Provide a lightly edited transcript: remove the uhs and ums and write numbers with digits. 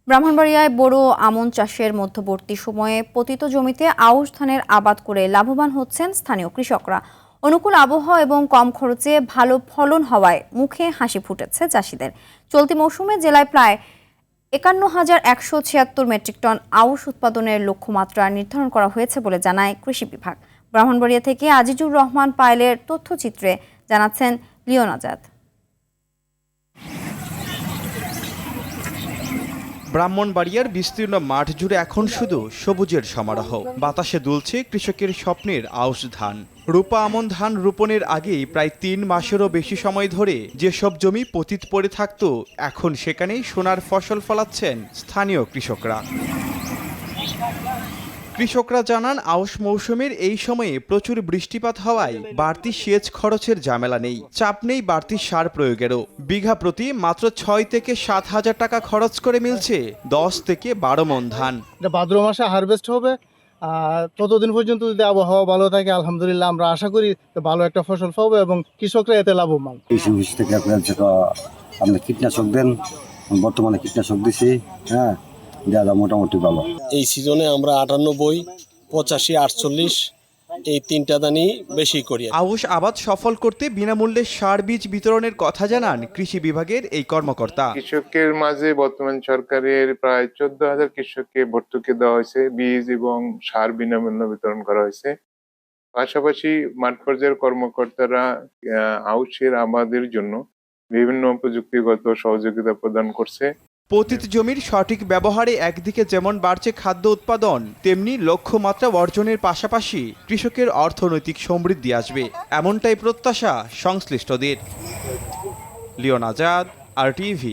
ব্রাহ্মণবাড়িয়ায় বোরো আমন চাষের মধ্যবর্তী সময়ে পতিত জমিতে আউশ ধানের আবাদ করে লাভবান হচ্ছেন স্থানীয় কৃষকরা। অনুকূল আবহাওয়া এবং কম খরচে ভালো ফলন হওয়ায় মুখে হাসি ফুটেছে চাষিদের। চলতি মৌসুমে জেলায় প্রায় ৫১,১৭৬ মেট্রিক টন আউশ উৎপাদনের লক্ষ্যমাত্রা নির্ধারণ করা হয়েছে বলে জানায় কৃষি বিভাগ। ব্রাহ্মণবাড়িয়া থেকে আজিজুর রহমান পায়েলের তথ্যচিত্রে জানাচ্ছেন লিওন আজাদ। ব্রাহ্মণবাড়িয়ার বিস্তীর্ণ মাঠ জুড়ে এখন শুধু সবুজের সমারোহ। বাতাসে দুলছে কৃষকের স্বপ্নের আউশ ধান। রূপা আমন ধান রোপণের আগেই প্রায় ৩ মাসেরও বেশি সময় ধরে যেসব জমি পতিত পড়ে থাকত, এখন সেখানেই সোনার ফসল ফলাচ্ছেন স্থানীয় কৃষকরা। কৃষকরা জানান, আউশ মৌসুমের এই সময়ে প্রচুর বৃষ্টিপাত হওয়ায় বাড়তি সেচ খরচের ঝামেলা নেই, চাপ নেই বাড়তি সার প্রয়োগেরও। বিঘা প্রতি মাত্র ৬ থেকে ৭ হাজার টাকা খরচ করে মিলছে ১০ থেকে ১২ মণ ধান। এটা ভাদ্র মাসে হারভেস্ট হবে, আর ততদিন পর্যন্ত যদি আবহাওয়া ভালো থাকে আলহামদুলিল্লাহ আমরা আশা করি ভালো একটা ফসল পাবো এবং কৃষকরা এতে লাভবান। কৃষি অফিস থেকে আপনি কীটনাশক দেন, বর্তমানে কীটনাশক দিছি, হ্যাঁ দেওয়া মোটামুটি ভালো। এই সিজনে আমরা ৯৮, ৮৫, ৪৮ এই তিনটা ধানই বেশি করি। আউশ আবাদ সফল করতে বিনামূল্যে সার বীজ বিতরণের কথা জানান কৃষি বিভাগের এই কর্মকর্তা। কৃষকের মাঝে বর্তমান সরকারের প্রায় ১৪,০০০ কৃষককে ভর্তুকি দেওয়া হয়েছে, বীজ এবং সার বিনামূল্যে বিতরণ করা হয়েছে। পাশাপাশি মাঠ পর্যায়ের কর্মকর্তারা আউশের আবাদের জন্য বিভিন্ন প্রযুক্তিগত সহযোগিতা প্রদান করছে। পতিত জমির সঠিক ব্যবহারে একদিকে যেমন বাড়ছে খাদ্য উৎপাদন, তেমনি লক্ষ্যমাত্রা অর্জনের পাশাপাশি কৃষকের অর্থনৈতিক সমৃদ্ধি আসবে, এমনটাই প্রত্যাশা সংশ্লিষ্টদের। Leon Azad, RTV।